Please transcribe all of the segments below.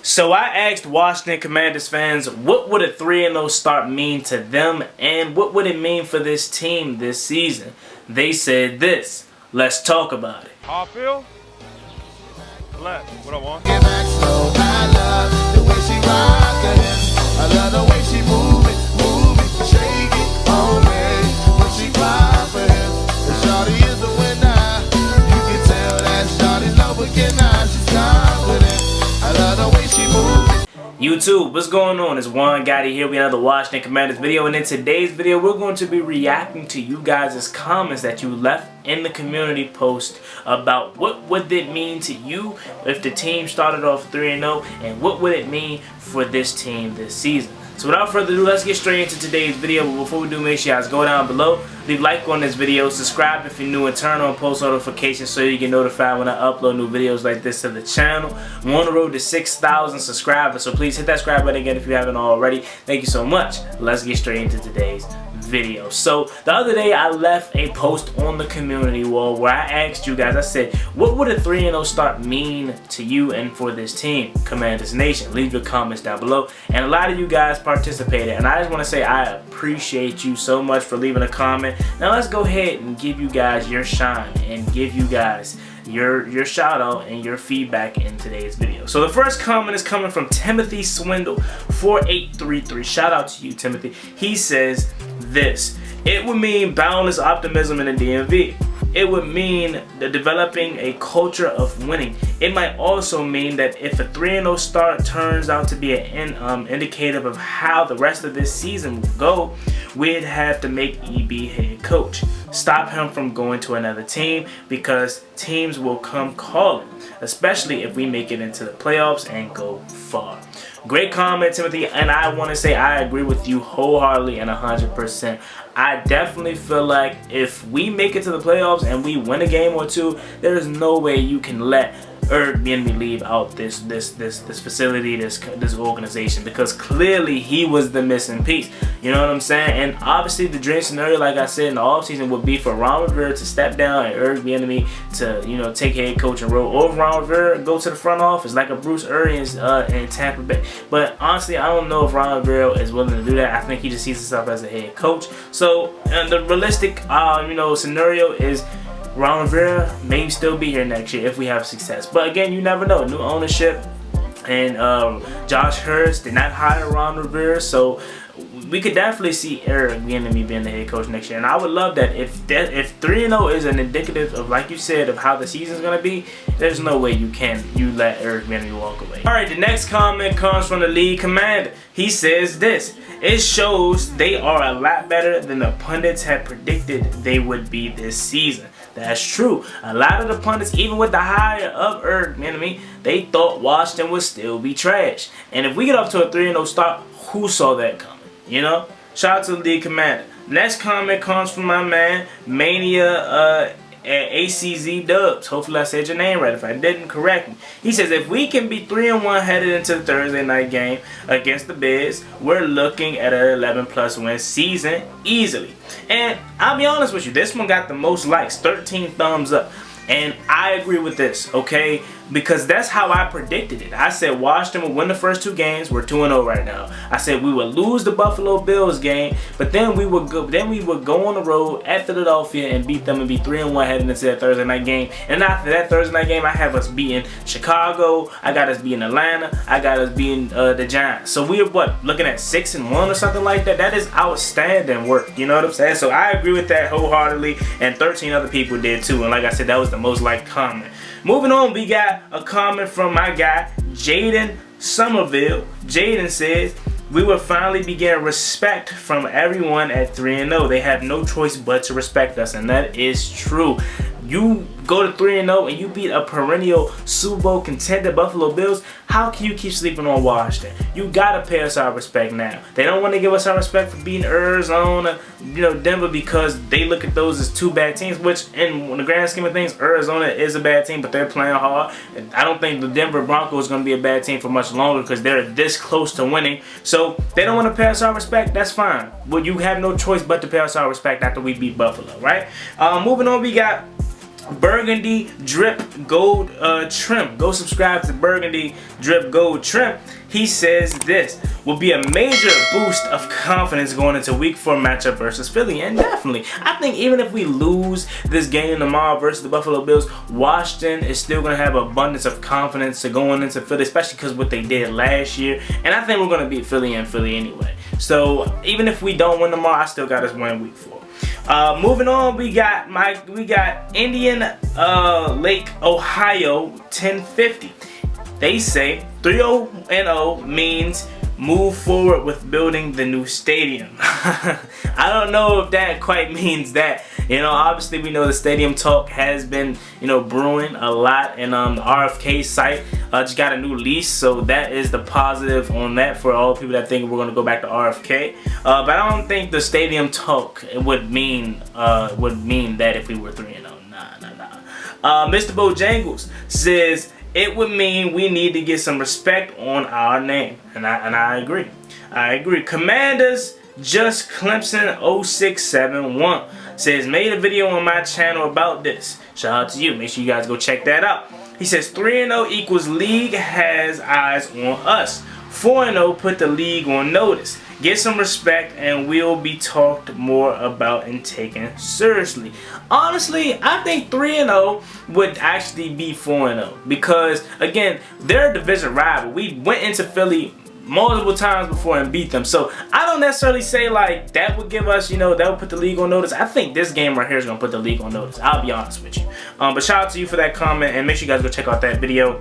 So I asked Washington Commanders fans, what would a 3-0 start mean to them, and what would it mean for this team this season? They said this. Let's talk about it. How I feel? Left. What I want? Get back slow. I love the way she rock it. I love the way she move it, shake it on me. When she cry for him, the shawty is the winner. You can tell that shawty's no beginner. She's confident. I love the way she move it. YouTube, what's going on? It's Juan Gotti here with another Washington Commanders video, and in today's video we're going to be reacting to you guys' comments that you left in the community post about what would it mean to you if the team started off 3-0 and what would it mean for this team this season. So without further ado, let's get straight into today's video. But before we do, make sure you guys go down below, leave a like on this video, subscribe if you're new, and turn on post notifications so you get notified when I upload new videos like this to the channel. We're on the road to 6,000 subscribers, so please hit that subscribe button again if you haven't already. Thank you so much. Let's get straight into today's video. So the other day I left a post on the community wall where I asked you guys, I said, what would a 3-0 start mean to you and for this team, Commanders Nation? Leave your comments down below, and a lot of you guys participated, and I just want to say I appreciate you so much for leaving a comment. Now let's go ahead and give you guys your shine and give you guys your shout out and your feedback in today's video. So the first comment is coming from Timothy Swindle 4833. Shout out to you, Timothy. He says this: it would mean boundless optimism in the DMV. It would mean developing a culture of winning. It might also mean that if a 3-0 start turns out to be an indicative of how the rest of this season will go, we'd have to make EB head coach. Stop him from going to another team, because teams will come calling, especially if we make it into the playoffs and go far. Great comment, Timothy, and I want to say I agree with you wholeheartedly and 100%. I definitely feel like if we make it to the playoffs and we win a game or two, there's no way you can let Airbnb leave out this facility, this organization, because clearly he was the missing piece. You know what I'm saying? And obviously the dream scenario, like I said, in the offseason would be for Ron Rivera to step down and Airbnb to, you know, take head coaching role, or Ron Rivera go to the front office like a Bruce Arians in Tampa Bay. But honestly, I don't know if Ron Rivera is willing to do that. I think he just sees himself as a head coach. So the realistic scenario is Ron Rivera may still be here next year if we have success. But again, you never know. New ownership, and Josh Hurst did not hire Ron Rivera, so we could definitely see Eric Bieniemy being the head coach next year. And I would love that. If 3-0 is an indicative of, like you said, of how the season's gonna be, there's no way you let Eric Bieniemy walk away. All right, the next comment comes from the league commander. He says this: it shows they are a lot better than the pundits had predicted they would be this season. That's true. A lot of the pundits, even with the hire of Eric Bieniemy, they thought Washington would still be trash. And if we get up to a 3-0 start, who saw that coming? You know? Shout out to the league commander. Next comment comes from my man, Mania ACZ Dubs. Hopefully I said your name right. If I didn't, correct me. He says, if we can be 3-1 headed into the Thursday night game against the Bears, we're looking at an 11+ win season easily. And I'll be honest with you, this one got the most likes, 13 thumbs up. And I agree with this, okay? Because that's how I predicted it. I said Washington would win the first 2 games. We're 2-0 right now. I said we would lose the Buffalo Bills game, but then we would go on the road at Philadelphia and beat them and be 3-1 heading into that Thursday night game. And after that Thursday night game, I have us beating Chicago. I got us beating Atlanta. I got us beating the Giants. So we're looking at 6-1 or something like that. That is outstanding work. You know what I'm saying? So I agree with that wholeheartedly, and 13 other people did too. And like I said, that was the most liked comment. Moving on, we got a comment from my guy, Jaden Somerville. Jaden says, we will finally be getting respect from everyone at 3-0. They have no choice but to respect us, and that is true. You go to 3-0 and you beat a perennial Super Bowl contender Buffalo Bills. How can you keep sleeping on Washington? You gotta pay us our respect now. They don't want to give us our respect for beating Arizona, Denver, because they look at those as 2 bad teams, which in the grand scheme of things, Arizona is a bad team, but they're playing hard. And I don't think the Denver Broncos is going to be a bad team for much longer, because they're this close to winning. So they don't want to pay us our respect. That's fine. Well, you have no choice but to pay us our respect after we beat Buffalo, right? Moving on, we got Burgundy Drip Gold Trim. Go subscribe to Burgundy Drip Gold Trim. He says this will be a major boost of confidence going into week 4 matchup versus Philly. And definitely, I think even if we lose this game tomorrow versus the Buffalo Bills, Washington is still going to have abundance of confidence to going into Philly, especially because what they did last year. And I think we're going to beat Philly and Philly anyway. So even if we don't win tomorrow, I still got us winning week 4. Moving on, we got Indian Lake, Ohio 1050. They say 3-0 means move forward with building the new stadium. I don't know if that quite means that. You know, obviously we know the stadium talk has been, you know, brewing a lot, and the RFK site just got a new lease, so that is the positive on that for all people that think we're going to go back to RFK. But I don't think the stadium talk would mean that if we were 3-0. Nah. Mr. Bojangles says it would mean we need to get some respect on our name, and I agree. Commanders Just Clemson 0671 says made a video on my channel about this. Shout out to you. Make sure you guys go check that out. He says 3-0 equals league has eyes on us. 4-0 put the league on notice. Get some respect and we'll be talked more about and taken seriously. Honestly, I think 3-0 would actually be 4-0 because, again, they're a division rival. We went into Philly multiple times before and beat them. So I don't necessarily say like that would give us, you know, that would put the league on notice. I think this game right here is going to put the league on notice. I'll be honest with you. But shout out to you for that comment, and make sure you guys go check out that video.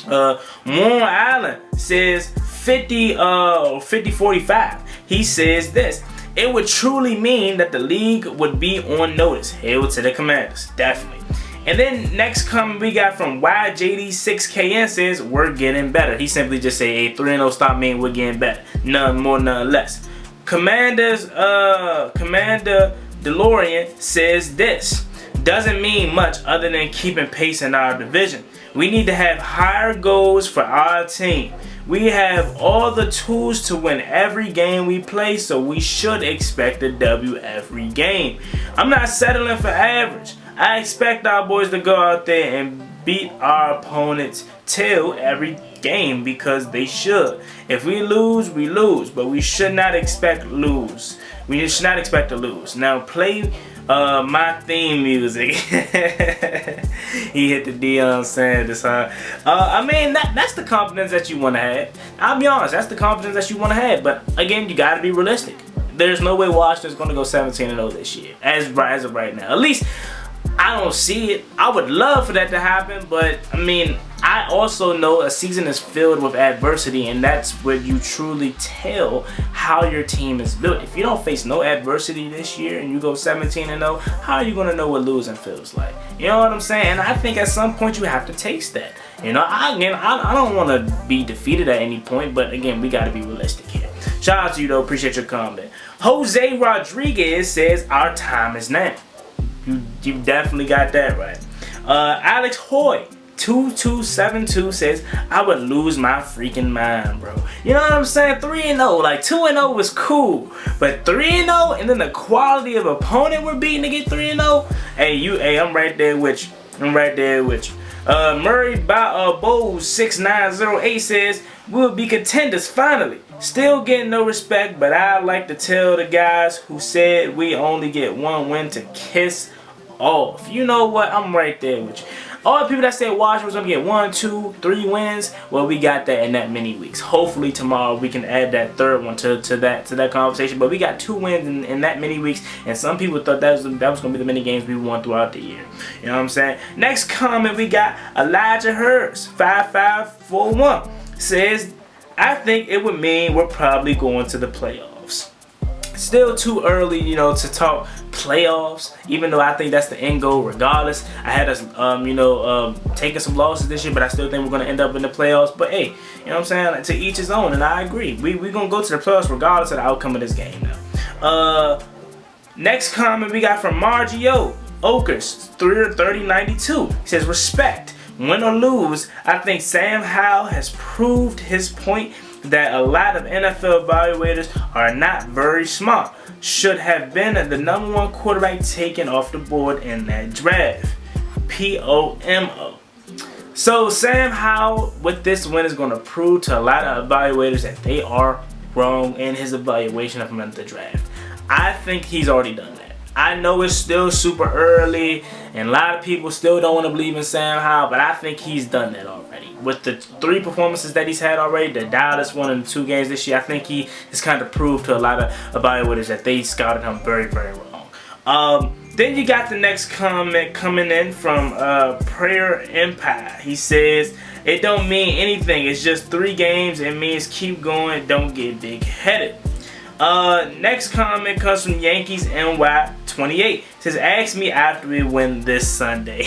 Warren Allen says 50-45. He says this: it would truly mean that the league would be on notice. Hail to the Commanders, definitely. And then next comment we got from JGTS says we're getting better. He simply just say a 3-0 stop mean we're getting better. None more, none less. Commander DeLorean says this doesn't mean much other than keeping pace in our division. We need to have higher goals for our team. We have all the tools to win every game we play, so we should expect a W every game. I'm not settling for average. I expect our boys to go out there and beat our opponents' tail every game because they should. If we lose, we lose, but we should not expect lose. We should not expect to lose. Now play my theme music. He hit the Deion Sanders, huh? I mean, that's the confidence that you want to have. I'll be honest, that's the confidence that you want to have. But again, you got to be realistic. There's no way Washington's going to go 17-0 this year, as of right now. At least I don't see it. I would love for that to happen, but I mean, I also know a season is filled with adversity, and that's where you truly tell how your team is built. If you don't face no adversity this year and you go 17-0, how are you going to know what losing feels like? You know what I'm saying? And I think at some point you have to taste that. You know, I don't want to be defeated at any point, but again, we got to be realistic here. Shout out to you though. Appreciate your comment. Jose Rodriguez says our time is now. You definitely got that right. Alex Hoy 2272 says I would lose my freaking mind, bro. You know what I'm saying? 3-0, like 2-0 was cool, but 3-0 and then the quality of opponent we're beating to get 3-0. Hey, I'm right there with you. Murray Bowes 6908 says we'll be contenders finally. Still getting no respect, but I like to tell the guys who said we only get one win to kiss off. You know what? I'm right there with you. All the people that said Washington was going to get 1, 2, 3 wins, well, we got that in that many weeks. Hopefully tomorrow we can add that third one to that conversation. But we got 2 wins in that many weeks, and some people thought that was going to be the many games we won throughout the year. You know what I'm saying? Next comment we got Elijah Hurst 5541 says I think it would mean we're probably going to the playoffs. Still too early, you know, to talk playoffs, even though I think that's the end goal regardless. I had us, taking some losses this year, but I still think we're going to end up in the playoffs. But hey, you know what I'm saying? To each his own, and I agree. We're going to go to the playoffs regardless of the outcome of this game now. Next comment we got from Margio Ocus 3092. He says, respect. Win or lose, I think Sam Howell has proved his point that a lot of NFL evaluators are not very smart. Should have been the #1 quarterback taken off the board in that draft. POMO. So Sam Howell with this win is going to prove to a lot of evaluators that they are wrong in his evaluation of him at the draft. I think he's already done that. I know it's still super early and a lot of people still don't want to believe in Sam Howell, but I think he's done that already. With the 3 performances that he's had already, the Dallas one and the 2 games this year, I think he has kind of proved to a lot of evaluators that they scouted him very, very wrong. Then you got the next comment coming in from Prayer Empire. He says, it don't mean anything. It's just 3 games. It means keep going. Don't get big-headed. Next comment comes from Yankees NY28. Says, ask me after we win this Sunday.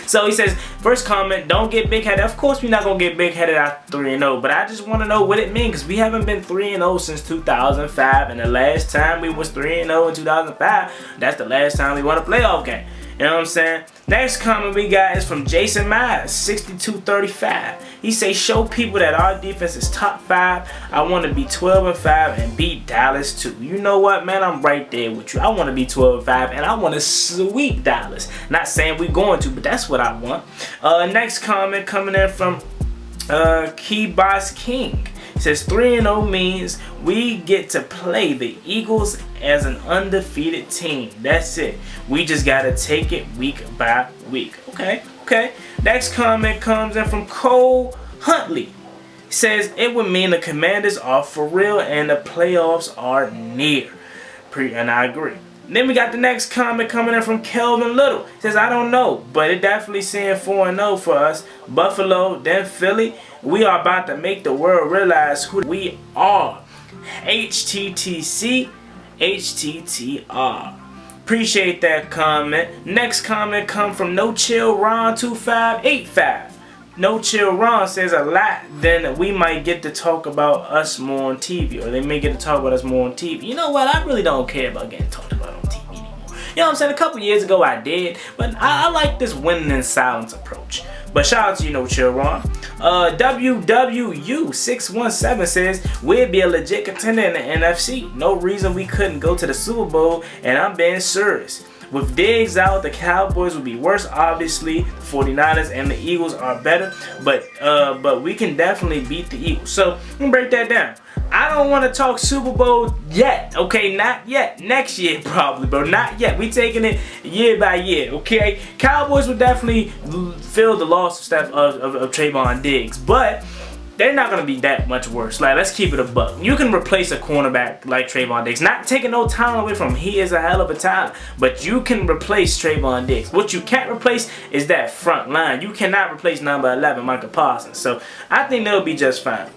So he says, first comment, don't get big-headed. Of course we're not going to get big-headed after 3-0, but I just want to know what it means because we haven't been 3-0 since 2005, and the last time we was 3-0 in 2005, that's the last time we won a playoff game. You know what I'm saying? Next comment we got is from Jason Myers, 6235. He says, show people that our defense is top 5. I want to be 12-5 and beat Dallas too. You know what, man? I'm right there with you. I want to be 12-5 and I want to sweep Dallas. Not saying we're going to, but that's what I want. Next comment coming in from Key Boss King. It says 3-0 means we get to play the Eagles as an undefeated team. That's it. We just got to take it week by week. Okay. Next comment comes in from Cole Huntley. He says it would mean the Commanders are for real and the playoffs are near. And I agree. Then we got the next comment coming in from Kelvin Little. He says, I don't know, but it definitely saying 4-0 for us. Buffalo, then Philly. We are about to make the world realize who we are. HTTC, HTTR. Appreciate that comment. Next comment comes from No Chill Ron 2585. No Chill Ron says a lot, then we might get to talk about us more on TV, or they may get to talk about us more on TV. You know what? I really don't care about getting talked about on TV anymore. You know what I'm saying? A couple years ago I did, but I like this winning in silence approach. But shout out to you, No Chill Ron. WWU617 says, we'd be a legit contender in the NFC. No reason we couldn't go to the Super Bowl, and I'm being serious. With Diggs out, the Cowboys would be worse. Obviously, the 49ers and the Eagles are better, but we can definitely beat the Eagles. So, let me break that down. I don't want to talk Super Bowl yet, okay? Not yet. Next year, probably, bro. Not yet. We taking it year by year, okay? Cowboys would definitely feel the loss of Trayvon Diggs, but they're not going to be that much worse. Like, let's keep it a buck. You can replace a cornerback like Trayvon Diggs. Not taking no talent away from him. He is a hell of a talent. But you can replace Trayvon Diggs. What you can't replace is that front line. You cannot replace number 11, Micah Parsons. So, I think they'll be just fine.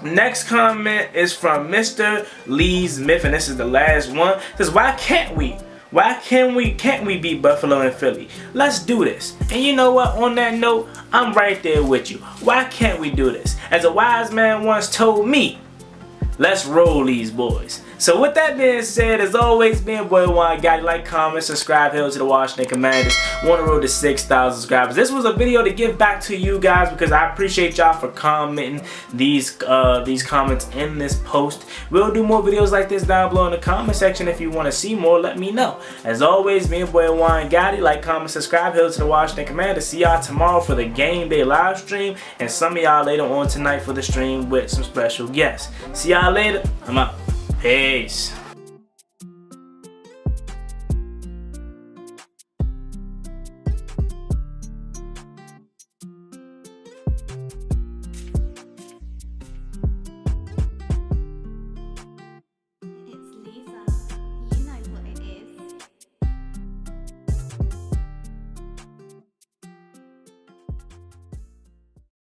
Next comment is from Mr. Lee Smith, and this is the last one. It says, why can't we? Why can't we beat Buffalo and Philly? Let's do this. And you know what? On that note, I'm right there with you. Why can't we do this? As a wise man once told me, let's roll these boys. So with that being said, as always, being boy Juan Gotti, like, comment, subscribe, hail to the Washington Commanders. On the road to 6,000 subscribers. This was a video to give back to you guys because I appreciate y'all for commenting these comments in this post. We'll do more videos like this down below in the comment section. If you want to see more, let me know. As always, being boy Juan Gotti, like, comment, subscribe, hail to the Washington Commanders. See y'all tomorrow for the game day live stream, and some of y'all later on tonight for the stream with some special guests. See y'all later. I'm out. Peace.